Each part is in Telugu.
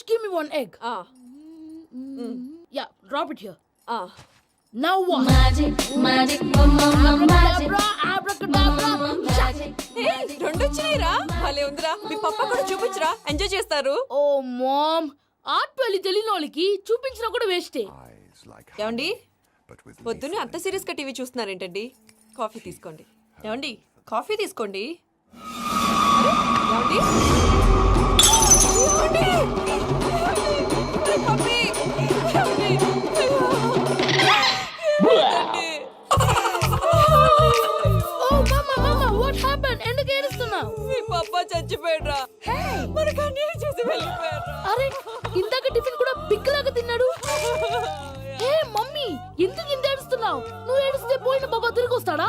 just give me one egg. Yeah, drop it here. Now what? Magic, magic, mama, magic. Abracadabra. రెండు వచ్చినాయిరా భలే ఉందిరా మీ పప్ప కూడా చూపించరా ఎంజాయ్ చేస్తారు Oh, mom. ఆర్ట్ వెళ్ళి తెలియని వాళ్ళకి చూపించినా కూడా వేస్టే. ఏమండి పొద్దున్నే అంత సీరియస్ గా టీవీ చూస్తున్నారేంటండి కాఫీ తీసుకోండి ఏమండి కాఫీ తీసుకోండి అరే, ఏమండి ఏమండి? అరే, కాఫీ. ఏమండి? ఏమండి? Oh, mama, what happened? ఎందుకు ఏడుస్తున్నావు? మీ పప్ప చచ్చిపోయాడ్రా మనకు అన్యాయం చేసి వెళ్ళిపోయాడ్రా అరే, ఇందాక టిఫిన్ కూడా పిక్కలాగా తిన్నాడు. హే మమ్మీ, ఎందుకు ఇంత ఏడుస్తున్నావు? నువ్వు ఏడిస్తే పోయిన బాబా తిరిగి వస్తాడా?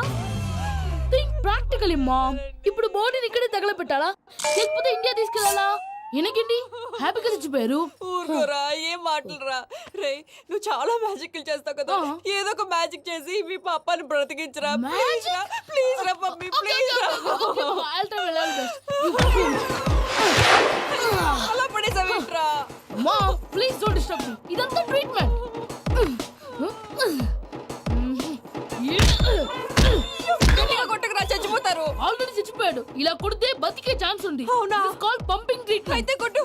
Think practically mom. ఇప్పుడు బాడీని ఇక్కడే తగలబెట్టాలా లేకపోతే ఇండియా తీసుకెళ్ళాలా? ఎనకండి హ్యాపీగా చచ్చిపోయారు. ఊరుకోరా ఏం మాటలురా రే నువ్వు చాలా మ్యాజిక్ చేస్తావు కదా ఏదో ఒక మ్యాజిక్ చేసి మీ పాపాని బ్రతికించరా ప్లీజ్ రా మమ్మీ ప్లీజ్ రా అలా పడేసావేంట్రా mom please don't disturb me. ఇదంతా ట్రీట్మెంట్. గట్టిగా కొట్టకురా చచ్చిపోతారు ఆల్రెడీ చచ్చిపోయాడు. ఇలా కొడితే బతికే ఛాన్స్ ఉంది. అవునా? Call pumping treatment. అయితే కొట్టు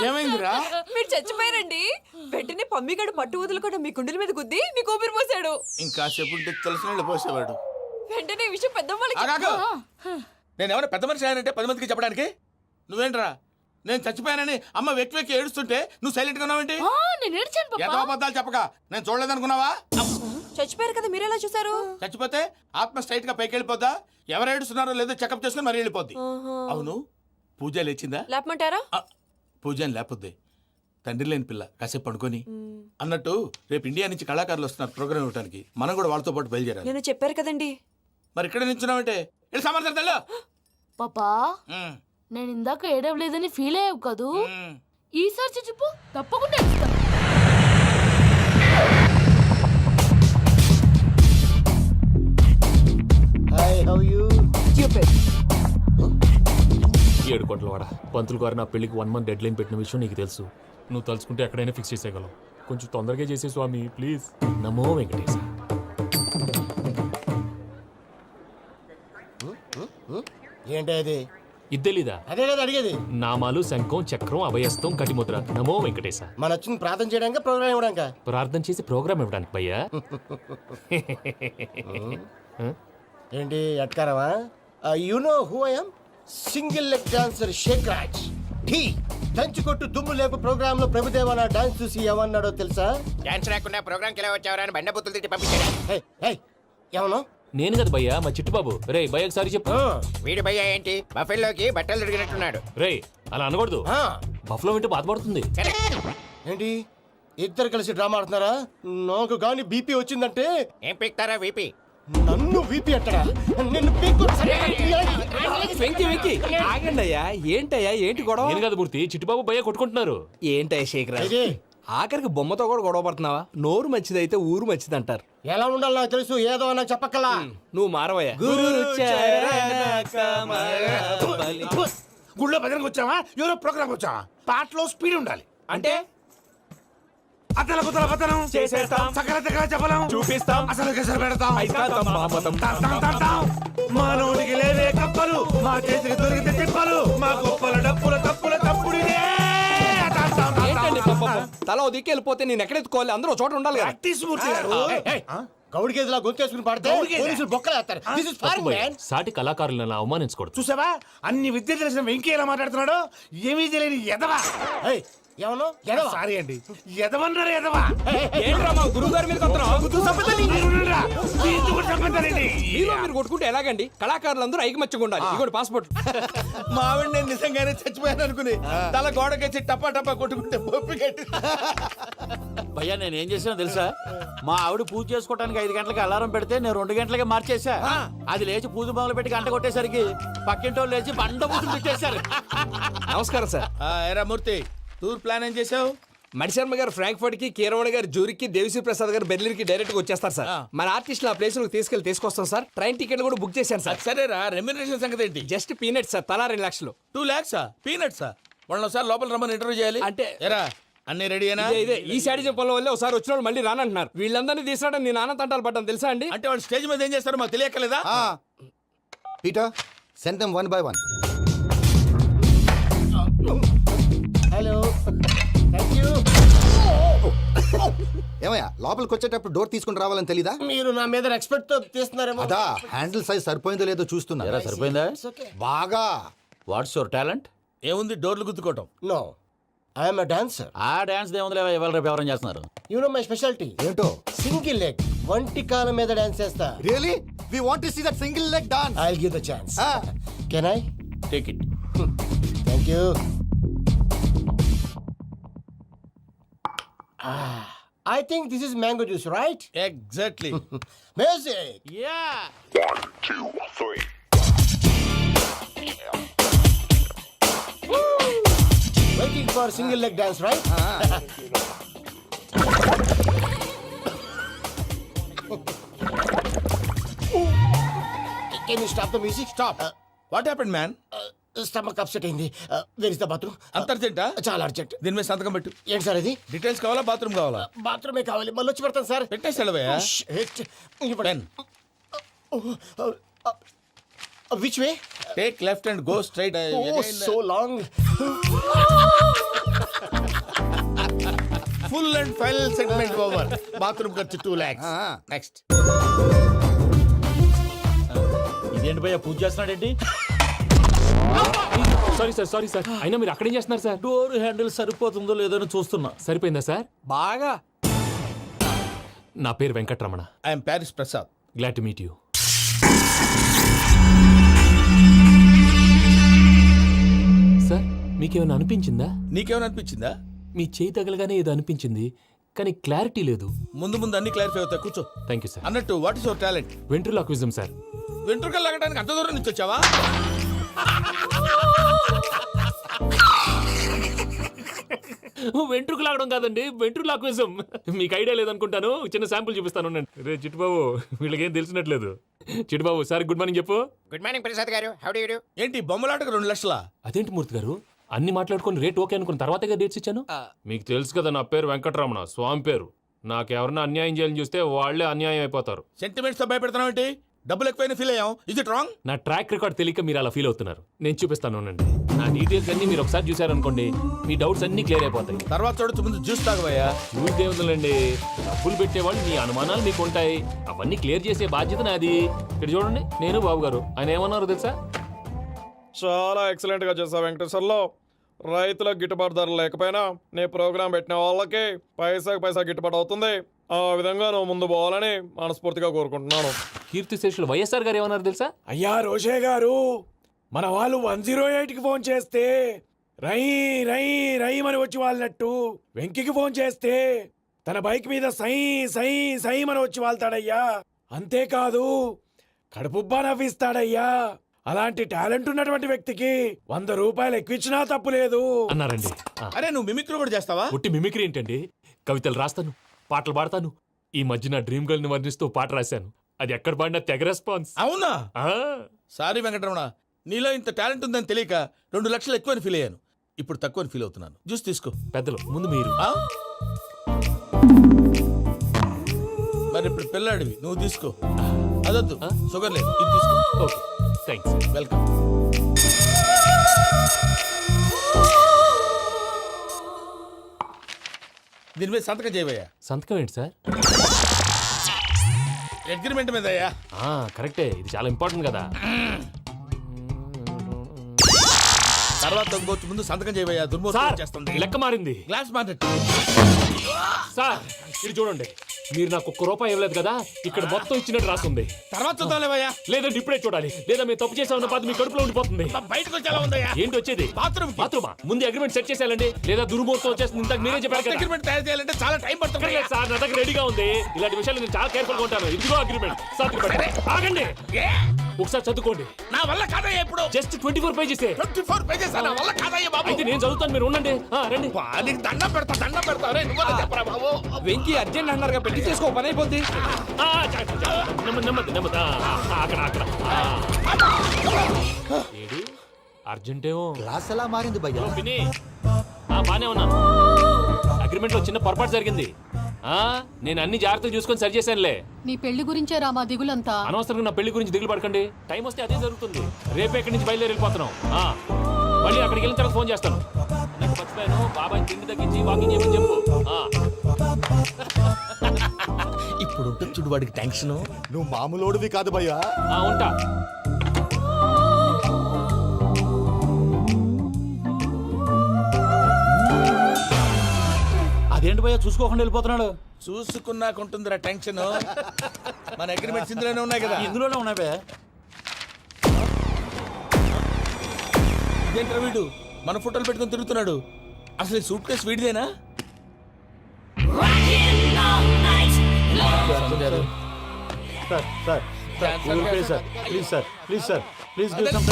ఏమైందిరా? మీరు చచ్చిపోయారండి వెంటనే పమ్మిగాడు పట్టు వదులుకుండా మీ గుండెల మీద గుద్ది మీకు ఊపిరి పోసాడు ఇంకా చెప్పుంటే తెలిసిన వాళ్ళు పోసేవాడు. వెంటనే ఈ విషయం పెద్దవాళ్ళకి నేను ఎవరైనా పెద్ద మనిషి ఆయనంటే 10 మందికి చెప్పడానికి నువ్వేంట్రా? నేను చచ్చిపోయానని అమ్మ వెక్కి వెక్కి ఏడుస్తుంటే నువ్వు సైలెంట్ గా ఉన్నావేంటి? నేను ఏడ్చాను ఎంతో పాపా. అబద్ధాలు చెప్పక నేను చూడలేదనుకున్నావా? చచ్చిపోయారు కదా మీరెలా చూసారు చచ్చిపోతే ఆత్మ స్ట్రైట్ గా పైకి వెళ్ళిపోద్దా? ఎవరు ఏడుస్తున్నారో లేదో చెకప్ చేసుకుని మరీ వెళ్ళిపోద్ది. అవును, పూజ లేచిందా? లేపమంటారా పూజ అని లేకపోద్ది. తండ్రి లేని పిల్ల కాసేపు పడుకొని అన్నట్టు రేపు ఇండియా నుంచి కళాకారులు వస్తున్నారు ప్రోగ్రామ్ ఇవ్వడానికి. మనం కూడా వాళ్ళతో పాటు బయలుదేరాలి. నేను చెప్పారు కదండి మరి ఇక్కడ నించున్నావంటే వెళ్ళి సమర్థతల్లో. పాపా నేను ఇందాక ఏడవలేదని ఫీల్ అయ్యావు కదూ? ఈసారి చచ్చిపో, తప్పకుండా ఏడుస్తా. Hi, how you? 7 కోట్ల వాడ పంతులు గారు నా పెళ్లికి 1 మంత్ డెడ్ లైన్ పెట్టిన విషయం నీకు తెలుసు. నువ్వు తలుచుకుంటే ఎక్కడైనా ఫిక్స్ చేసేయగలవు. కొంచెం తొందరగా చేసే స్వామి ప్లీజ్. నమో వెంకటేశ. ఏంటి అది? ఇది తెలీదా? అదే కదా అడిగేది. నామాలు శంఖం చక్రం అభయస్తం కటిముద్ర. నమో వెంకటేశ. మన వచ్చింది ప్రార్థన చేయడానికి, ప్రోగ్రామ్ ఇవ్వడానికి. ప్రార్థన చేసి ప్రోగ్రామ్ ఇవ్వడానికి భయ్యా. ఏంటి ఎట్కారమా? You know who I am? Single leg dancer Shaik Raj. టీ దంచుకొట్టు దుమ్ము లేపు ప్రోగ్రామ్ లో ప్రభుదేవ నా డాన్స్ చూసి ఏమన్నాడో తెలుసా? డాన్స్ రాకుండా ప్రోగ్రామ్ కి ఎలా వచ్చావరా అని బండ బుద్ధులు తిట్టి పంపించాడు. ఏమను? నేను కదా భయ్యా, మా చిట్టుబాబు. రే భయ్య ఒకసారి చెప్పు. వీడి భయ్య ఏంటి బఫెల్లోకి బట్టలు తిరిగినట్టున్నాడు. రే అలా అనకూడదు. బఫ్లో వింటే బాధపడుతుంది. ఏంటి ఇద్దరు కలిసి డ్రామా ఆడుతున్నారా? నాకు గాని బీపీ వచ్చిందంటే ఏం పీక్తారా వీపీ? నన్ను వీపీ అట్టడా? నిన్ను పీక్కు. వెంకీ వెంకీ ఆగండి అయ్యా. ఏంటయ్యా ఏంటి గొడవ? నేను కదా మూర్తి, చిట్టుబాబు భయ్య కొట్టుకుంటున్నారు. ఏంటయ్యా శేఖర్ ఆఖరికి బొమ్మతో కూడా గొడవ పడుతున్నావా? నోరు మంచిదైతే ఊరు మంచిది అంటారు. ఎలా ఉండాలి నాకు తెలుసు, ఏదో నాకు చెప్పక్కలా. నువ్వు మారవయ్యా. గుళ్ళో భజనకు వచ్చావా? ఎవరో ప్రోగ్రామ్ వచ్చావా? పాటలో స్పీడ్ ఉండాలి. అంటే అతల కుతల పతనం చేసేస్తాం, సకల దగ్గర చెప్పలేం, చూపిస్తాం, అసలు గసలు పెడతాం, అయితాం, మామతం. మానవుడికి లేవే కప్పలు, మా చేతికి దొరికితే తిప్పలు, మా గొప్పల డప్పుల తప్పుల తప్పుడు ఏంటండి పాపం? తల ఓ దిక్కు వెళ్ళిపోతే నేను ఎక్కడెత్తుకోవాలి? అందరూ ఒక చోట ఉండాలి కదా. గౌడి గేదెలా గొంతేసుకుని పాడితే పోలీసులు బొక్కలు వేస్తారు. This is foreign, man. సాటి కళాకారులను అవమానించకూడదు. చూసావా అన్ని విద్య తెలిసిన వెంకీ ఎలా మాట్లాడుతున్నాడు? ఏమీ తెలియని ఎదవా. ఏమను? ఎడవా? సారీ అండి, ఎదవన్నారు ఎదవా. ఏంట్రా మా గురువు గారి మీద మీలో మీరు కొట్టుకుంటే ఎలాగండి? కళాకారులందరూ ఐకమత్యంగా ఉండాలి. ఇగోటి పాస్పోర్ట్. మా ఆవిడ నేను నిజంగానే చచ్చిపోయాను అనుకుని తల గోడకొచ్చి టపా టపా కొట్టుకుంటే పొప్పి కట్టి. భయ్యా నేనేం చేసినా తెలుసా? మా ఆవిడ పూజ చేసుకోవడానికి 5 గంటలకి అలారం పెడితే నేను 2 గంటలకే మార్చేసా. అది లేచి పూజ మొదలు పెట్టి గంట కొట్టేసరికి పక్కింటోళ్ళు లేచి బండ పూజలు పెట్టేశారు. నమస్కారం సార్. ఎరా మూర్తి, టూర్ ప్లాన్ ఏం చేసావు? మణిశర్మ గారు ఫ్రాంక్ఫర్ట్ కి, కీరవాణి గారు జూరిక్ కి, దేవిశ్రీ ప్రసాద్ గారు బెర్లిన్ కి డైరెక్ట్ గా వచ్చేస్తారు సార్. మన ఆర్టిస్ట్ ఆ ప్లేస్ తీసుకొస్తాం సార్. ట్రైన్ టికెట్ కూడా బుక్ చేశాను సార్. సరేరా, రెమ్యూనరేషన్ సంగతి ఏంటి? జస్ట్ పీనట్ సార్, తలా 2 లక్షలు. 2 lakhs పీనట్సా? వాళ్ళని ఒకసారి లోపల రమ్మని ఇంటర్వ్యూ చేయాలి. అంటే ఎరా అన్ని రెడీ అయినా? ఇదే ఈ శాడిజం పనుల వల్లే ఒకసారి వచ్చిన వాళ్ళు మళ్ళీ రానంటున్నారు. వీళ్ళందరినీ తీసుకురావడం నేను నాన్న తంటాలు పడ్డాను తెలుసా అండి. అంటే వాళ్ళు స్టేజ్ మీద ఏం చేస్తారో మాకు తెలియక్కలేదా? Peter send them 1 by 1. Hello, thank you. ఏమయ్యా లోపలికి వచ్చేటప్పుడు డోర్ తీసుకుని రావాలని తెలీదా? మీరు నా మీద ఎక్స్పెక్ట్ తో తీస్తున్నారేమో. అదా హ్యాండిల్ సైజ్ సరిపోయిందో లేదో చూస్తున్నా. ఎరా సరిపోయిందా? బాగా. What's your talent? ఏముంది, డోర్లు గుద్దుకోవటం. No, I'm a dancer. ఆ డాన్స్ దేవుందిలే, ఇవాళ రేపు ఎవరైనా చేస్తున్నారు. You know my speciality. ఏంటో? సింగిల్ లెగ్, వంటి కాలం మీద డాన్స్ చేస్తా. Really we want to see that single leg dance. I will give the chance. Can I? Take it. Thank you. I think this is mango juice, right? Exactly. Music. Yeah. Waiting for single leg dance, right? Can you stop the music? Stop. What happened man? Stomach upset అయింది. Where is the bathroom? అంత అర్జెంటా? చాలా అర్జెంట్. దీని మీద సంతకం పెట్టు. ఏంటి సార్ ఇది? డీటెయిల్స్ కావాలా, బాత్రూమ్ కావాలా? బాత్రూమే కావాలి, మళ్ళీ వచ్చి పెడతాను సార్. పెట్టేసి వెళ్ళవయ్యా. Pen. Which way? Take left and go straight. So long. Full and final segment over. Bathroom ఖర్చు 2 lakhs. నెక్స్ట్. ఇదేంటి భయ్యా పూజ చేస్తున్నాడేంటి? Sorry sir. అయినా మీరు అక్కడేం చేస్తున్నారు సార్? డోర్ హ్యాండిల్ సరిపోతుందో లేదో అని చూస్తున్నా. సరిపోయిందా సార్? బాగా. నా పేరు Venkatramana. I'm Paris Prasad. Glad to meet you. Sir, మీకేమైనా అనిపించిందా? నీకేమైనా అనిపించిందా? మీ చేయి తగలగానే ఏదో అనిపించింది, కానీ క్లారిటీ లేదు. ముందు అన్ని క్లారిఫై అవుతాయి, కూర్చో. Thank you sir. అన్నట్టు what is your talent? Ventriloquism sir. వెంట్రుకలు లాగడానికి అంత దూరం నుంచి వచ్చావా? వెంట్రుకు లాగడం కాదండి, వెంట్రులాక్విజం. మీకు ఐడియా లేదనుకుంటాను, చిన్న శాంపుల్ చూపిస్తాను. రే చిట్టుబాబు, వీళ్ళకేం తెలిసినట్లేదు. చిట్టుబాబు సార్ గుడ్ మార్నింగ్ చెప్పు. Good morning Prasad garu. How do you do? ఏంటి బొమ్మలాటకు 2 లక్షలా? అదేంటి మూర్తి గారు, అన్ని మాట్లాడుకొని రేట్ ఓకే అనుకున్న తర్వాతగా డేట్స్ ఇచ్చాను. మీకు తెలుసు కదా నా పేరు వెంకటరమణ, స్వామి పేరు. నాకెవరన్నా అన్యాయం చేయాలని చూస్తే వాళ్ళే అన్యాయం అయిపోతారు. సెంటిమెంట్స్ తో భయపెడతావు ఏంటి? డబ్బులు ఎక్కువైనా ఫీల్ అయ్యాం. Is it wrong? నా ట్రాక్ రికార్డ్ తెలియక మీరు అలా ఫీల్ అవుతున్నారు. నేను చూపిస్తాను ఉండండి. నా డీటెయిల్స్ అన్ని మీరు ఒకసారి చూసారనుకోండి, మీ డౌట్స్ అన్ని క్లియర్ అయిపోతాయి. తర్వాత చూడొచ్చు, ముందు జ్యూస్ తాగబోయా. చూసి దేవుందండి, డబ్బులు పెట్టేవాళ్ళు మీ అనుమానాలు మీకు ఉంటాయి, అవన్నీ క్లియర్ చేసే బాధ్యత నాది. ఇక్కడ చూడండి, నేను బాబు గారు. ఆయన ఏమన్నారు తెలుసా? చాలా ఎక్సలెంట్ గా చేసావు వెంకటేశ్వర్లో. రైతులకు గిట్టుబాటు ధర లేకపోయినా నీ ప్రోగ్రాం పెట్టిన వాళ్ళకి పైసాకి పైసా గిట్టుబాటు అవుతుంది. ఆ విధంగా నువ్వు ముందు పోవాలని మనస్ఫూర్తిగా కోరుకుంటున్నాను. కీర్తి శేషులు వైఎస్ఆర్ గారు ఏమన్నారు తెలుసా? అయ్యా రోషే గారు, మన వాళ్ళు 108కి ఫోన్ చేస్తే రై రై రై అని వచ్చి వాళ్ళనట్టు, వెంకికి ఫోన్ చేస్తే తన బైక్ మీద సై సై సై అని వచ్చి వాళ్తాడయ్యా. అంతేకాదు కడుపుబ్బా నవ్విస్తాడయ్యా. అలాంటి టాలెంట్ ఉన్నటువంటి వ్యక్తికి 100 రూపాయలు ఎక్కువచ్చినా తప్పు లేదు అన్నారండి. అరే నువ్వు మిమిక్రీ కూడా చేస్తావా? ఒట్టి మిమిక్రీ ఏంటండి, కవితలు రాస్తాను, పాటలు పాడతాను. ఈ మధ్య నా డ్రీమ్ గర్ల్ ని వర్ణిస్తూ పాట రాశాను. అది ఎక్కడ పాడినా తెగ రెస్పాన్స్. అవునా? ఆ, సారీ వెంకటరమణ, నీలో ఇంత టాలెంట్ ఉందని తెలియక 2 లక్షలు ఎక్కువని ఫీల్ అయ్యాను. ఇప్పుడు తక్కువని ఫీల్ అవుతున్నాను. జ్యూస్ తీసుకో. పెద్దలు ముందు మీరు. ఆ? మరి ఇప్పుడు పిల్లాడివి, నువ్వు తీసుకో. అదొద్దు, షుగర్ లేదు, ఇది తీసుకో. Okay, thanks. వెల్కమ్. దీని మీద సంతకం చేయవయ్యా. సంతకం ఏంటి సార్? అగ్రిమెంట్ మీద అయ్యా. కరెక్టే, ఇది చాలా ఇంపార్టెంట్ కదా. తర్వాత ఇంకొచ్చి ముందు సంతకం చేయవయ్యా. దుర్మోహం చేస్తుంది. లెక్క మారింది. Glass market. సార్ ఇది చూడండి, మీరు నాకు 1 రూపాయి ఇవ్వలేదు కదా, ఇక్కడ మొత్తం ఇచ్చినట్టు రాస్తుంది. తర్వాత చూద్దాంలేవయ్యా. లేదంటే ఇప్పుడే చూడాలి, లేదా మీరు తప్పు చేసామన్న బాధ మీ కడుపులో ఉండిపోతుంది. బయటకు వచ్చేలా ఉందయ్యా. ఏంటి వచ్చేది? బాత్రూమా? ముందు అగ్రిమెంట్ సెట్ చేసేయాలండి, లేదా దుర్మూర్తం వచ్చేస్తుంది. ఇంతకు మీరే చెప్పారు కదా. అగ్రిమెంట్ తయారు చేయాలంటే చాలా టైం పడుతుంది. లేదు సార్, నా దగ్గర రెడీగా ఉంది. ఇలాంటి విషయాలు నేను చాలా కేర్ఫుల్ గా ఉంటాను. ఇదిగో అగ్రిమెంట్. ఆగండి. ఒకసారి చదువుకోండి. నా వల్ల కాదయ్యా ఇప్పుడు. Just 24 pages. 24 పేజెస్ నా వల్ల కాదయ్యా బాబు. అయితే నేను చదువుతాను, మీరు ఉండండి. రండి. నీకు దండం పెడతా రే నువ్వు చెప్పరా బాబు. వెంకీ అర్జెంట్ అన్నారుగా, పెళ్లి చేసుకో, పని అయిపోద్ది. నెమ్మది నెమ్మది. అక్కడ అక్కడ. ఏడి అర్జెంటేమో. క్లాస్ ఎలా మారింది భయ్యా? పిన్ని బానే ఉన్నాను. అగ్రిమెంట్ లో చిన్న పొరపాటు జరిగింది. నేను అన్ని జాగ్రత్తలు చూసుకొని సరి చేశానులే. నీ పెళ్లి గురించే రా మా దిగులంతా. అనవసరంగా నా పెళ్లి గురించి దిగులు పడకండి. టైం వస్తే అదే జరుగుతుంది. రేపే ఇక్కడి నుంచి బయలుదేరి వెళ్ళిపోతున్నాం. మళ్ళీ అక్కడికి వెళ్ళిన తర్వాత ఫోన్ చేస్తాను. నాకు మర్చిపోయాను, బాబాయ్ తిండి తగ్గించి వాకింగ్ చేయమని చెప్పు. ఇప్పుడు ఉంటుంది చూడు వాడికి టెన్షన్. నువ్వు మామూలోడివి కాదు భయ్యా. ఉంటా. అదేంటి భయ్యా చూసుకోకుండా వెళ్ళిపోతున్నాడు? చూసుకున్నాకుంటుందిరా టెన్షన్. మన అగ్రిమెంట్స్ ఇందులోనే ఉన్నాయి కదా. ఇందులోనే ఉన్నాయి భయ్యా. ఇదేంట్రా వీడు మన ఫోటోలు పెట్టుకొని తిరుగుతున్నాడు. అసలు ఈ సూట్ కేసు వీడిదేనా? Sir please sir, please sir, please give some.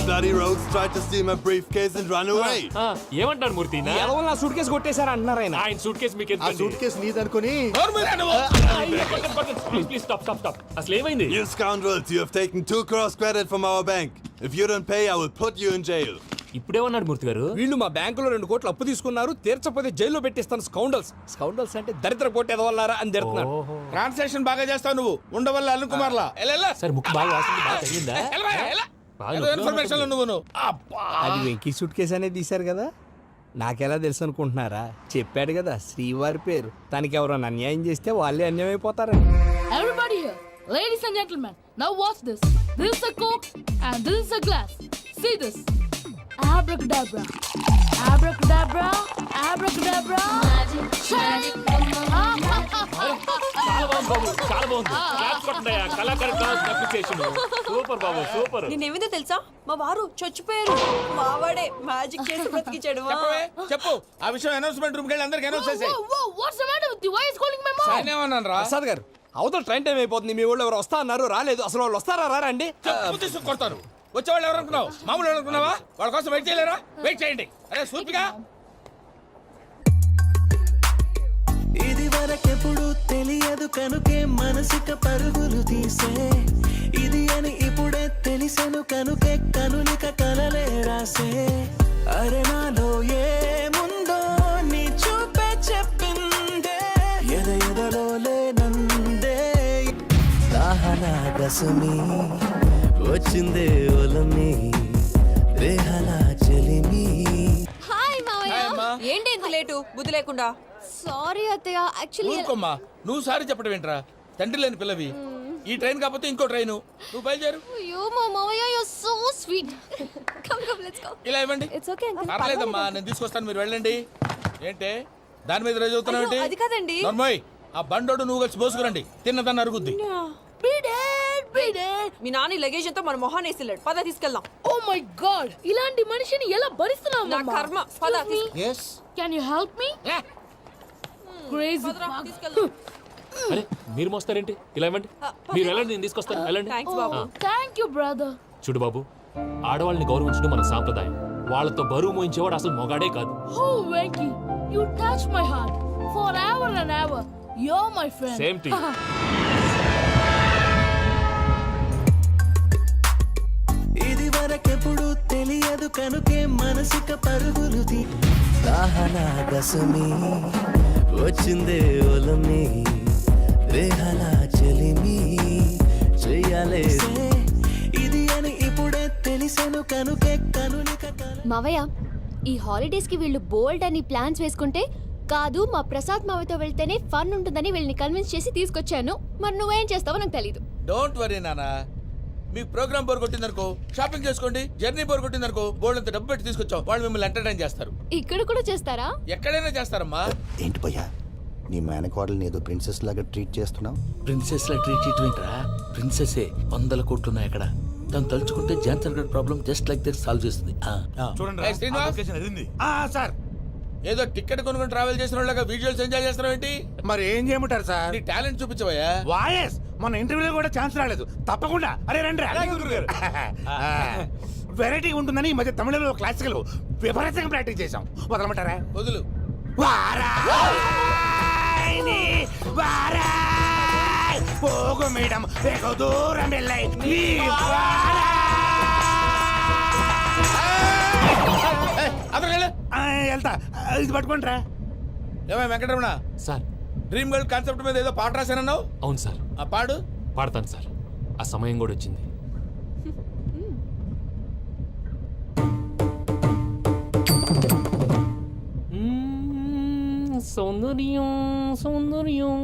Bloody rogues tried to steal my briefcase and run away. ఏమంటారు మూర్తి? ఎవరు నా సూట్ కేసు కొట్టేశారా అంటున్నారు ఆయన. ఆయన సూట్ కేసు మీకు ఆ సూట్ కేసు నీదనుకుని. Please please stop stop stop. అసలు ఏమైంది? You scoundrels, you have taken 2 crores credit from our bank. If you don't pay, I will put you in jail. ఇప్పుడేమన్నాడు మూర్తి గారు? వీళ్ళు మా బ్యాంకులో 2 కోట్లు అప్పు తీసుకున్నారు, తీర్చకపోతే జైల్లో పెట్టిస్తాను. స్కౌండల్స్ అంటే దరిద్ర కోట ఎదవల్లారా అని తిడుతున్నారు. ట్రాన్సాక్షన్ బాగా చేస్తావు నువ్వు. ఉండవల్ల అల్లు కుమార్లా సార్ ముక్కు బాగా వాసింది, బాగా తగ్గిందా? ఇన్ఫర్మేషన్ నువ్వు. అది వెంకీ సూట్ కేసు అనేది తీశారు కదా, నాకెలా తెలుసు అనుకుంటున్నారా? చెప్పాడు కదా శ్రీవారి పేరు. తనకి ఎవరైనా అన్యాయం చేస్తే వాళ్ళే అన్యాయం అయిపోతారని. Everybody here, ladies and gentlemen, now watch this. This is a Coke and this is a glass. See this. Abracadabra. Abracadabra. Abracadabra. Magic, చాలా బాగుంది బాబు, చాలా బాగుంది. క్లాప్స్ కొట్టండి. కళాకారు అప్లికేషన్ సూపర్ బాబు, సూపర్. నేనేమిందో తెలుసా, మా వారు చచ్చిపోయారు. మావాడే మ్యాజిక్ చేసి బ్రతికించాడు. చెప్పు ఆ విషయం. అనౌన్స్మెంట్ రూమ్ కి వెళ్ళి అందరికి అనౌన్స్ చేసేయ్. Whoa, what's the matter with you? Why is calling my mom? నేనేమన్నాను రా? ప్రసాద్ గారు, అవతల ట్రైన్ టైం అయిపోతుంది. మీ వాళ్ళు ఎవరు వస్తా అన్నారు, రాలేదు. అసలు వాళ్ళు వస్తారా రారా అండి? చెప్పు తీసుకు కొడతారు. వచ్చేవాళ్ళు ఎవరు అనుకున్నావు? మామూలు ఎవరు అనుకున్నావా? వాళ్ళ కోసం వెయిట్ చేయలేరా? వెయిట్ చేయండి. అరే సూపిగా. ఇది వరకెప్పుడు తెలియదు కనుకే మనసుక పరుగులు తీసే, ఇది అని ఇప్పుడే తెలిసెను కనుకే కనులిక కలలే రాసే. అరే నాలో ఏముందో నీ చూపే చెప్పిందే, ఎదలో లేనందే. దాహనా గసమి వచ్చిందే ఒలమి, రేహలా చెలిమి. హాయ్ మావయ్య. ఏంటి ఇంత లేటు? బుద్ధి లేకుండా. సారీ అత్తయ్య, యాక్చువల్లీ ఊరుకోమ్మా. నువ్వు సారీ చెప్పడం ఏంట్రా? తండ్రి లేని పిల్లవి. ఈ ట్రైన్ కాకపోతే ఇంకో ట్రైన్. నువ్వు బయలుదేరు. అయ్యో మా మావయ్య, you are so sweet. Come let's go. ఇలా ఇవ్వండి. It's okay uncle. పర్లేదమ్మా, నేను తీసుకొస్తాను, మీరు వెళ్ళండి. ఏంటే దాని మీద రోజు అవుతున్నావు ఏంటి? అది కాదండి. నర్మోయ్, ఆ బండోడు నువ్వు కలిసి పోసుకురండి. తిన్నదాన్ని అరుగుద్ది. మీ నాన్న లగేజ్ అంతా మన మొహాన్ని వేసిల్లాడు. పద తీసుకెళ్దాం. Oh my god, ఇలాంటి మనిషిని ఎలా భరిస్తున్నావు? నా కర్మ. పద Yes. Can you help me? Crazy. తీసుకెళ్దాం. అరే మీరు మోస్తారేంటి? ఇలా ఇవ్వండి. మీరు వెళ్ళండి, నేను తీసుకొస్తాను. వెళ్ళండి. Thanks Babu. Thank you, brother. చూడు బాబు, ఆడవాళ్ళని గౌరవించడం మన సాంప్రదాయం. వాళ్ళతో బరువు మోయించేవాడు అసలు మొగాడే కాదు. Oh, Venky, you touch my heart forever and ever. You're my friend. Same to you. ఇది వరకెప్పుడు తెలియదు కనుకే మనసుక పరుగులు తీ. దాహనా గసమి వచ్చిందే ఒలమి, రేహలా చెలిమి చెయ్యాలే. ఇది అని ఇప్పుడే తెలిసెను కనుకే కనులిక మావయ్య, ఈ హాలిడేస్ కి వీళ్ళు బోల్డ్ అని ప్లాన్స్ వేసుకుంటే, కాదు మా ప్రసాద్ మావయ్యతో వెళ్తేనే ఫన్ ఉంటుందని వీళ్ళని కన్విన్స్ చేసి తీసుకొచ్చాను. మరి నువ్వేం చేస్తావో నాకు తెలీదు. డోంట్ వరీ నానా. మీకు ప్రోగ్రామ్ బోర్ కొట్టిందనుకో షాపింగ్ చేసుకోండి. జర్నీ బోర్ కొట్టిందనుకో బోర్డు అంత డబ్బు పెట్టి తీసుకొచ్చాం. వాళ్ళు మిమ్మల్ని ఎంటర్టైన్ చేస్తారు. ఇక్కడ కూడా చేస్తారా? ఎక్కడైనా చేస్తారమ్మా. ఏంటి భయ్యా, నీ మేనకోడల్ని ఏదో ప్రిన్సెస్ లాగా ట్రీట్ చేస్తున్నావు? ప్రిన్సెస్ లా ట్రీట్ చేయటమేంట్రా? ప్రిన్సెస్ 100 కోట్లు ఉన్నాయి అక్కడ. తను తలుచుకుంటే జాన్సన్ గడ్ problem just like that solve చేస్తుంది. చూడండి సార్ ఏదో టికెట్ కొనుక్కొని ట్రావెల్ చేసిన వాళ్ళగా విజువల్స్ ఎంజాయ్ చేస్తున్నావు ఏంటి? మరి ఏం చేయమంటారు సార్? నీ టాలెంట్ చూపించవయ్యా. వాయస్ మన ఇంటర్వ్యూలో కూడా ఛాన్స్ రాలేదు. తప్పకుండా అరే రండి వెరైటీ ఉంటుందని ఈ మధ్య తమిళంలో క్లాసికల్ విపరీతంగా ప్రాక్టీస్ చేశాం. వదలమంటారా? వదులు. వారాయని వారాయ్ పోగు మేడం ఏకో దూరం వెళ్ళై నీ వెళ్తా. ఇది పట్టుకుంటారా? ఏమై Venkataramana, sir. Dream girl concept మీద ఏదో పాట రాశానన్నావు. అవును సార్. ఆ పాడు. పాడతాను సార్. ఆ సమయం కూడా వచ్చింది. సౌందర్యం సౌందర్యం.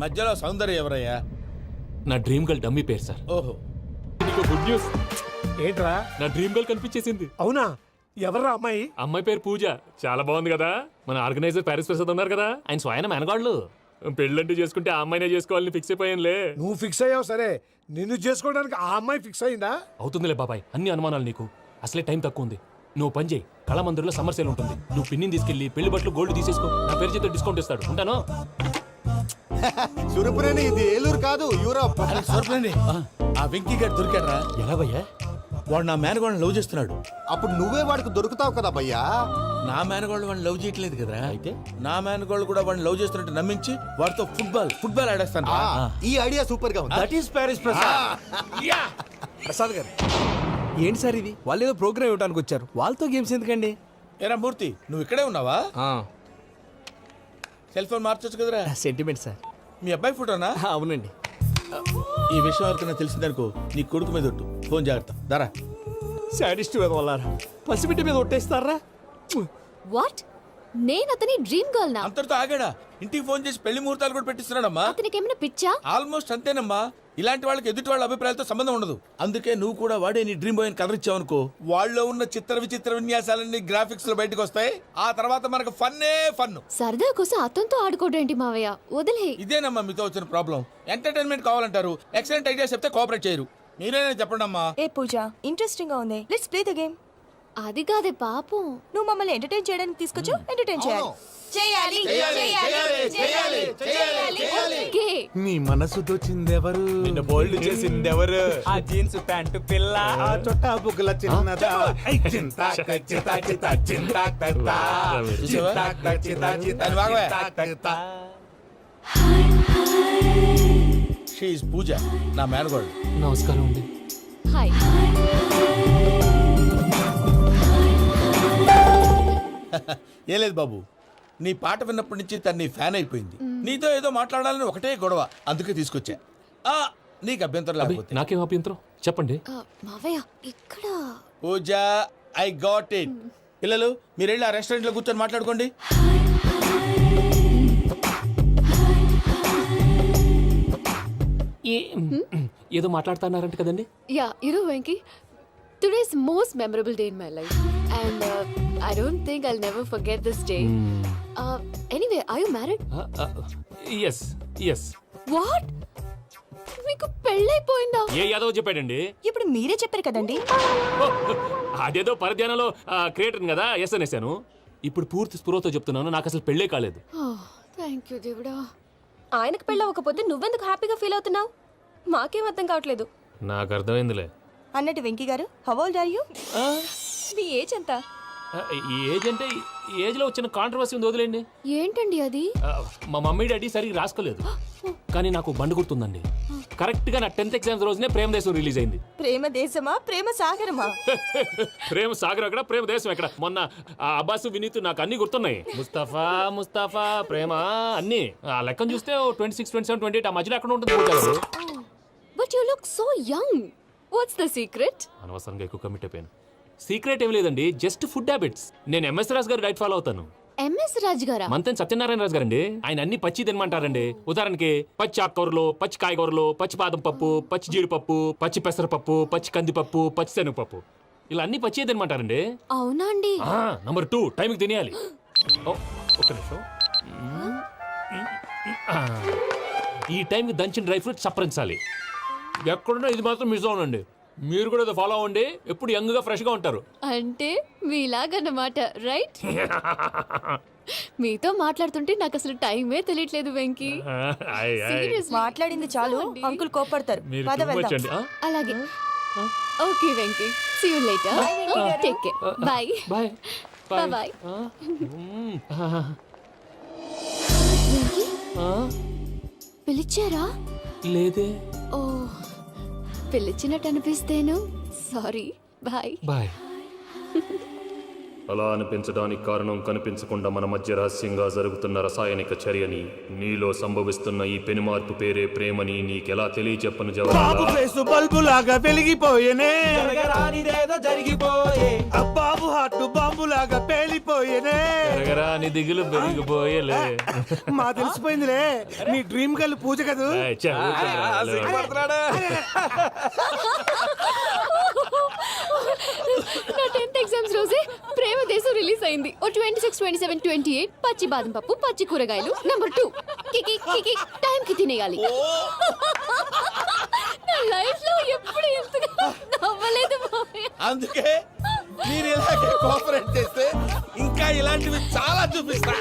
మధ్యలో సౌందర్య ఎవరయ్యా? నా డ్రీమ్ గర్ల్ డమ్మీ పేరు సార్. ఓహో. నీకు గుడ్ న్యూస్. ఏంట్రా? నా డ్రీమ్ గర్ల్ కనిపించేసింది. అవునా? ఎవరా అమ్మాయి? అమ్మాయి పేరు పూజ. చాలా బాగుంది కదా. మన ఆర్గనైజర్ ప్యారిస్ ప్రసాద్ ఉన్నారు కదా, ఆయన స్వయం మెనగాళ్ళు. పెళ్ళంటూ చేసుకుంటే ఆ అమ్మాయినే చేసుకోవాలని ఫిక్స్ అయిపోయానులే. నువ్వు ఫిక్స్ అయ్యావు సరే, నిన్ను చేసుకోవడానికి ఆ అమ్మాయి ఫిక్స్ అయిందా? అవుతుందిలే బాబాయ్, అన్ని అనుమానాలు నీకు. అసలే టైం తక్కువ ఉంది. నువ్వు పని చేయి, కళామందిర్లో సమ్మర్ సేల్ ఉంటుంది. నువ్వు పిన్నిని తీసుకెళ్లి పెళ్లి బట్టలు గోల్డ్ తీసేసుకో. నా పేరు చేత డిస్కౌంట్ ఇస్తాడు. ఉంటాను. సురపురేని ఇది ఏలూరు కాదు, యూరోప్. ఆ వెంకీ గారు దొరికాడరా? ఎలా భయ్యా? వాడు నా మేనగోళ్ళని లవ్ చేస్తున్నాడు. అప్పుడు నువ్వే వాడికి దొరుకుతావు కదా భయ్యా. నా మేనగోళ్ళు వాడిని లవ్ చేయట్లేదు కదరా. అయితే నా మేనగోళ్ళు కూడా వాడిని లవ్ చేస్తున్నట్టు నమ్మించి వాడితో ఫుట్బాల్ ఆడేస్తాను. ఈ ఐడియా సూపర్ గా ఉంది. That is Paris Prasad. Prasad గారు ఏంటి సార్ ఇది? వాళ్ళు ఏదో ప్రోగ్రామ్ ఇవ్వడానికి వచ్చారు, వాళ్ళతో గేమ్స్ ఎందుకండి? ఏరా మూర్తి, నువ్వు ఇక్కడే ఉన్నావా? సెల్ ఫోన్ మార్చొచ్చు కదరా. Sentiment sir. మీ అబ్బాయి ఫోటోనా? అవునండి. ఈ విషయం ఎవరికైనా తెలిసిందనుకో, నీ కొడుకు మీద ఒట్టు. ఫోన్ జాగ్రత్త. దారా. సాడిస్ట్ వాళ్ళారా, పసిబిడ్డ మీద ఒట్టేస్తారా? వాట్? నేను అతని డ్రీమ్ గర్ల్ నా? అంతటితో ఆగాడా? ఇంటికి ఫోన్ చేసి పెళ్లి ముహూర్తాలు కూడా పెట్టిస్తున్నాడమ్మా. అతనికి ఏమైనా పిచ్చా? ఆల్మోస్ట్ అంతేనమ్మా. ఇలాంటి వాళ్ళకి ఎదుటి వాళ్ళ అభిప్రాయాలతో సంబంధం ఉండదు. అందుకే నువ్వు కూడా వాడే నీ డ్రీమ్ బాయ్ కవర్ ఇచ్చావనుకో, వాళ్ళలో ఉన్న చిత్ర విచిత్ర విన్యాసాలన్నీ గ్రాఫిక్స్ లో బయటకు వస్తాయి. ఆ తర్వాత మనకు ఫన్నే ఫన్. సరదా కోసం అతనితో ఆడుకోవడేంటి మావయ్య? వదిలే. ఇదేనమ్మా మీతో వచ్చిన ప్రాబ్లం. ఎంటర్టైన్మెంట్ కావాలంటారు, ఎక్సలెంట్ ఐడియా చెప్తే కోఆపరేట్ చేయరు. మీరేనా చెప్పండి అమ్మా. ఏ పూజ, ఇంట్రెస్టింగ్ గా ఉంది. Let's play the game. అది కాదే పాపం. నువ్వు మమ్మల్ని ఎంటర్టైన్ చేయడానికి తీసుకొచ్చు. ఎంటర్టైన్ చేయాలి. ఓకే. నీ మనసు దోచిందెవరు? నిన్ను బోల్డ్ చేసిందెవరు? ఆ జీన్స్ ప్యాంటు పిల్ల, ఆ చొట్టా బుగ్గల చిన్నదా. ఐ చింతా కచ్చితా చితా చింతా కత్తా. చింతా కచ్చితా చితా చింతా కత్తా. షీ ఇస్ పూజ, నా మేనగోడు. నమస్కారం అండి. హాయ్. ఏ లేదు బాబు, నీ పాట విన్నప్పటి నుంచి తను నీ ఫ్యాన్ అయిపోయింది. నీతో ఏదో మాట్లాడాలని ఒకటే గొడవ, అందుకే తీసుకొచ్చా. నీకు అభ్యంతరం అబ్బే, లేకపోతే. నాకేం అభ్యంతరం చెప్పండి. మావయ్య ఇక్కడ. పూజ, ఐ గాట్ ఇట్. పిల్లలు మీరు వెళ్ళి ఆ రెస్టారెంట్ లో కూర్చొని మాట్లాడుకోండి. ఏదో మాట్లాడుతున్నారంట కదండి. Yeah, Venky, today's most memorable day in my life and I don't think I'll never forget this day. Anyway, are you married? Yes. What? మీకు పెళ్ళైపోయిందా? ఏ యాదవ్ చెప్పాడండి? ఇప్పుడు మీరే చెప్పారు కదండి. అదేదో పరధ్యానంలో క్రియేటర్ కదా ఎస్ అనేసాను. ఇప్పుడు పూర్తి స్పృహతో చెప్తున్నాను, నాకు అసలు పెళ్ళే కాలేదు. థ్యాంక్ యూ దేవుడా. ఆయనకు పెళ్ళవకపోతే నువ్వెందుకు హ్యాపీగా ఫీల్ అవుతున్నావు? మాకేం అర్థం కావట్లేదు. నాకు అర్థమైందిలే. అన్నట్టు Venky garu, how old are you? మీ ఏజ్ ఎంత? ఈ ఏజ్ అంటే ఈ ఏజ్ లో వచ్చిన కాంట్రవర్సీ ఉంది, వదిలేండి. ఏంటండి అది? మా మమ్మీ డాడీ సరిగ్గా రాసుకోలేదు, కానీ నాకు బండి గుర్తుందండి. కరెక్ట్ గా నా 10th ఎగ్జామ్స్ రోజునే ప్రేమ దేశం రిలీజ్ అయింది. ప్రేమ దేశమా, ప్రేమ సాగరమా? ప్రేమ సాగర్ ఎక్కడ, ప్రేమ దేశం ఎక్కడ? మొన్న అబ్బాసు వినీత్ నాకు అన్ని గుర్తున్నాయి. ముస్తఫా ప్రేమ అన్ని ఆ లెక్కను చూస్తే 26, 27, 28 ఆ మధ్యలో ఎక్కడ ఉంటుంది? But you look so young. What's the secret? అనవసరంగా ఎక్కువ కమిట్ అయిపోయాను. సీక్రెట్ ఏం లేదండి, జస్ట్ ఫుడ్ హ్యాబిట్స్. నేను ఎంఎస్ రాజు గారు డైట్ ఫాలో అవుతాను. ఎంఎస్ రాజ్ గారా? మంతెన్ సత్యనారాయణ రాజు గారండి. ఆయన అన్ని పచ్చి తినమంటారండి. ఉదాహరణకి పచ్చి ఆకుకూరలు, పచ్చి కాయగూరలు, పచ్చి బాదం పప్పు, పచ్చి జీడిపప్పు, పచ్చి పెసరపప్పు, పచ్చి కందిపప్పు, పచ్చి శనగపప్పు, ఇలా అన్ని పచ్చి తినమంటారండి. అవునా అండి? నంబర్ 2, టైంకి తినేయాలి. ఒక్క నిమిషం. ఈ టైంకి దంచిన డ్రై ఫ్రూట్స్ సప్పరించాలి. ఎక్కడున్నా ఇది మాత్రం మిస్ అవునండి. మీరు కూడా ఇది ఫాలో అవ్వండి, ఎప్పుడు యంగ్ గా ఫ్రెష్ గా ఉంటారు. అంటే మీలాగన్నమాట, రైట్? మీతో మాట్లాడుతుంటే నాకు అసలు టైమే తెలియట్లేదు వెంకీ. Seriously. మాట్లాడింది చాలు, అంకుల్ కోపడతారు. మీరు పద too much వెళ్దాం. అండి. ఆ? అలాగే. Okay Venky. See you later. Take care. Bye. Bye Bye bye. Venky, పిలిచారా? లేదే. ఓ, పిలిచినట్టు అనిపిస్తేను. సారీ. బాయ్. బాయ్. అలా అనిపించడానికి కారణం కనిపించకుండా మన మధ్య రహస్యంగా జరుగుతున్న రసాయనిక చర్యని, నీలో సంభవిస్తున్న ఈ పెనుమార్పు పేరే ప్రేమని నీకెలా తెలియచెప్పను జవాబు. బల్బు లాగా వెలిగిపోయేనే, జరిగిపోయే బాబు హార్ట్ బాంబు లాగా పేలిపోయేనే. ఎరగరా నీ దిగులు పెరిగిపోయేలే. మా తెలిసిపోయిందిలే, నీ డ్రీమ్ గర్ల్ పూజ కదూ. ఏయ్, చ్చ, ఊరుకోరా, సిగ్గుపడుతున్నాడు. నా 10th ఎగ్జామ్స్ రోజే ప్రేమ దేశం రిలీజ్ అయింది. ఓ 26, 27, 28 పచ్చి బాదం పప్పు, పచ్చి కూరగాయలు. నెంబర్ 2 కికి కికి టైం కి తినేయాలి. నా లైఫ్ లో ఎప్పుడు ఎంతగా నవ్వలేదు మామయ్య. అందుకే మీరు ఇలాగే కోఆపరేట్ చేస్తే ఇంకా ఇలాంటివి చాలా చూపిస్తా.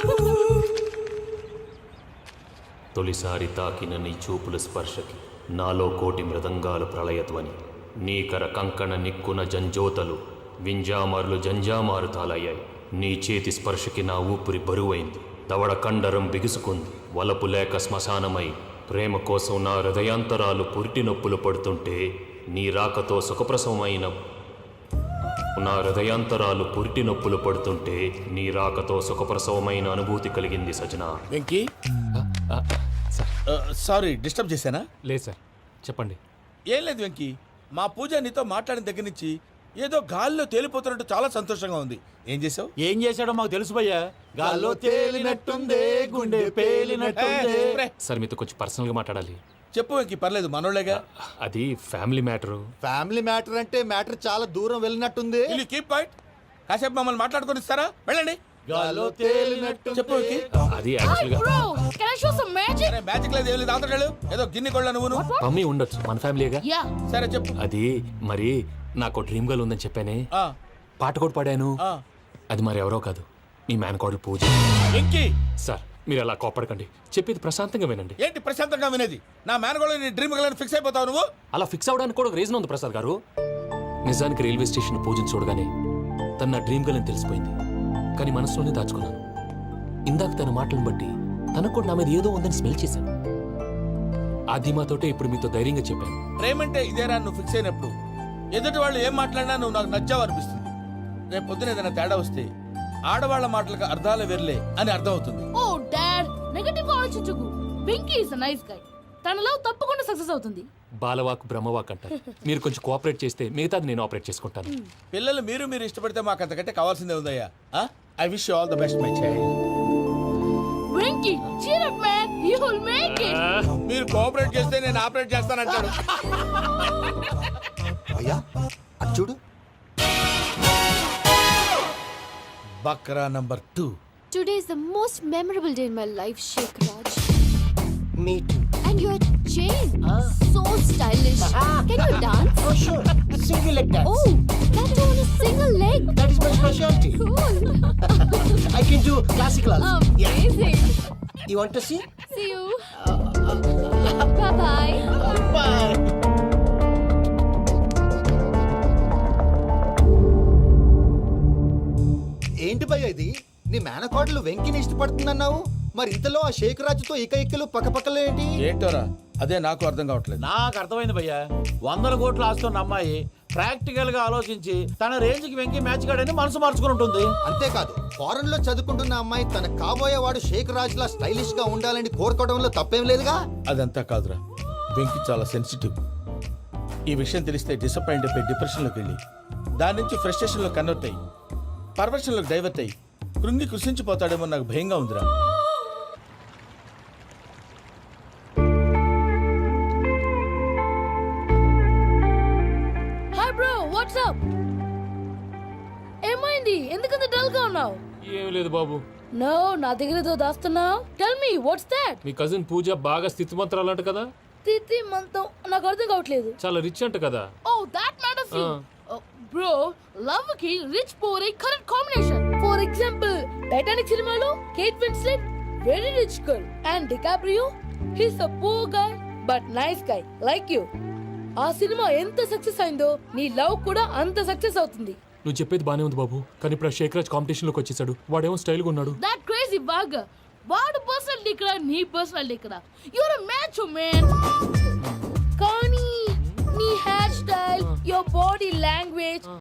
తొలిసారి తాకిన నీ చూపుల స్పర్శకి నాలో కోటి మృదంగాలు ప్రళయధ్వని, నీకర కంకణ నిక్కున జంజోతలు వింజామారులు జంజామారు తాలయ్యాయి. నీ చేతి స్పర్శకి నా ఊపిరి బరువైంది, దవడ కండరం బిగుసుకుంది. వలపు లేక శ్మశానమై ప్రేమ కోసం నా హృదయాంతరాలు పురిటి నొప్పులు పడుతుంటే, నీ రాకతో సుఖప్రసవమైన నా హృదయాంతరాలు పురిటి నొప్పులు పడుతుంటే నీ రాకతో సుఖప్రసవమైన అనుభూతి కలిగింది సజనా. వెంకీ, సారీ డిస్టర్బ్ చేశానా? లేదు సార్, చెప్పండి. ఏం లేదు వెంకీ, మా పూజ నీతో మాట్లాడిన దగ్గర నుంచి ఏదో గాల్లో తేలిపోతున్నట్టు చాలా సంతోషంగా ఉంది. ఏం చేసావు? ఏం చేశాడో మాకు తెలుసు భయ్యా. గాల్లో తేలినట్టుందే, గుండె పేలినట్టుందే. సార్ మీతో కొంచెం పర్సనల్గా మాట్లాడాలి. చెప్పు వెంకీ, పర్లేదు మనోళ్ళేగా. అది ఫ్యామిలీ మ్యాటరు. ఫ్యామిలీ మ్యాటర్ అంటే మ్యాటర్ చాలా దూరం వెళ్ళినట్టుంది. Will you keep quiet? కాసేపు మమ్మల్ని మాట్లాడుకొని ఇస్తారా? వెళ్ళండి. గాల్లో తేలినట్టు చెప్పు వెంకీ. అది యాక్చువల్గా Bro, can I show some magic? అరే మ్యాజిక్ లేదు, ఏం లేదు, ఆతడాలు ఏదో గిన్నె కొళ్ళ నువ్వును. మమ్మీ ఉండొచ్చు, మన ఫ్యామిలీగా. Yeah. సరే చెప్పు. అది మరి నాకు డ్రీమ్ గర్ల్ ఉందని చెప్పానే, ఆ, పాట కూడా పాడాను. ఆ. అది మరి ఎవరో కాదు, మీ మేనకోడలు పూజ. వెంకీ, సార్ మీరు అలా కోపడకండి, చెప్పేది ప్రశాంతంగా వినండి. ఏంటి ప్రశాంతంగా వినేది? నా మేనగోళ్ళు నీ డ్రీమ్ గలని ఫిక్స్ అయిపోతావు నువ్వు. అలా ఫిక్స్ అవడానికి కూడా ఒక రీజన్ ఉంది ప్రసాద్ గారు. నిజానికి రైల్వే స్టేషన్ పూజను చూడగానే తన నా డ్రీమ్ గర్ల్ అని తెలిసిపోయింది, కానీ మనసులోనే దాచుకున్నాను. ఇందాక తన మాటలను బట్టి తనకు కూడా నా మీద ఏదో ఉందని స్మెల్ చేశాను. ఆ ధీమాతోటే ఇప్పుడు మీతో ధైర్యంగా చెప్పాను. ప్రేమంటే ఇదేరా నువ్వు ఫిక్స్ అయినప్పుడు ఎదుటి వాళ్ళు ఏం మాట్లాడినా నువ్వు నాకు నచ్చావు అనిపిస్తుంది. రేపు పొద్దున ఏదైనా తేడా వస్తే ఆడవాళ్ల మాటలకు అర్థాలు వెర్లే అని అర్థం అవుతుంది. Oh, Dad, నెగటివ్ గా ఆలోచించకు. Venky is nice guy. తన లవ్ తప్పకుండా సక్సెస్ అవుతుంది. బాలవాక్ బ్రహ్మవాక్ అంటారు. మీరు కొంచెం కోఆపరేట్ చేస్తే మిగతాది నేను ఆపరేట్ చేసుకుంటాను. పిల్లలు మీరు ఇష్టపడితే మాకు అంతకంటే కావాల్సిందే ఉందయ్యా. I wish you all the best my child. Venky, cheer up man, you will make it. మీరు కోఆపరేట్ చేస్తే నేను ఆపరేట్ చేస్తానంటాడు. అయ్యా అది చూడు. Bakra number 2. Today is the most memorable day in my life, Sheikh Raj. Me too. And your chain, so stylish. Can you dance? Oh sure. Single leg dance. Oh, that too on a single leg. That is my specialty. Cool. I can do classical also. Amazing. You want to see? See you. Bye bye. Bye. ఏంటి భయ్య ఇది? నీ మేనకోడలు వెంకిని ఇష్టపడుతుందన్నావు, మరి ఇంతలో ఆ షేక్ రాజుతో ఇకలు పక్కపక్కలు ఏంటి? ఏంటోరా, అదే నాకు అర్థం కావట్లేదు. నాకు అర్థమైంది భయ్యా. 100 కోట్లు ఆస్తున్న అమ్మాయి ప్రాక్టికల్ గా ఆలోచించి తన రేంజ్ కి వెంకి మ్యాచ్ కాడని మనసు మార్చుకుని ఉంటుంది. అంతేకాదు, ఫారెన్ లో చదువుకుంటున్న అమ్మాయి తన కాబోయేవాడు షేక్ రాజ్ లా స్టైలిష్ గా ఉండాలని కోరుకోవడంలో తప్పేం లేదుగా. అదంతా కాదురా, వెంకి చాలా సెన్సిటివ్. ఈ విషయం తెలిస్తే డిసప్పాయింట్ అయిపోయి డిప్రెషన్లోకి వెళ్ళి దాని నుంచి ఫ్రస్ట్రేషన్లో కన్వర్ట్ అయ్యి పర్వర్షన్లోకి డైవర్ట్ అయ్యి కృంగి కృషించిపోతాడేమో నాకు భయంగా ఉందిరా. Hi bro, what's up? ఏమైంది, ఎందుకంత డల్ గా ఉన్నావు? ఏం లేదు బాబు. నో, నా దగ్గర ఏదో దాస్తున్నావు. Tell me what's that? మీ కజిన్ పూజ బాగా స్థితిమంతరాలు అంట కదా. తిత్తి మంతం నాకు అర్థం కావట్లేదు. చాలా రిచ్ అంట కదా. Oh that matters you. Bro, love కి rich poor a correct combination. For example Titanic సినిమాలో Kate Winslet very rich girl and DiCaprio he's a poor guy but nice guy like you. ఆ సినిమా ఎంత సక్సెస్ అయిందో నీ లవ్ కూడా అంత సక్సెస్ అవుతుంది. నువ్వు చెప్పేది బానే ఉంది బాబు, కానీ ఇప్పుడు షేక్ రాజ్ కాంపిటీషన్ లోకి వచ్చేసాడు. వాడేమో స్టైల్ గా ఉన్నాడు. దట్ క్రేజీ బాగ్ వాడు పర్సనల్ ఇక్కడ నీ పర్సనల్ ఇక్కడ యూర్ మ్యాచ్ మ్యాన్. కానీ నీ hair style your body language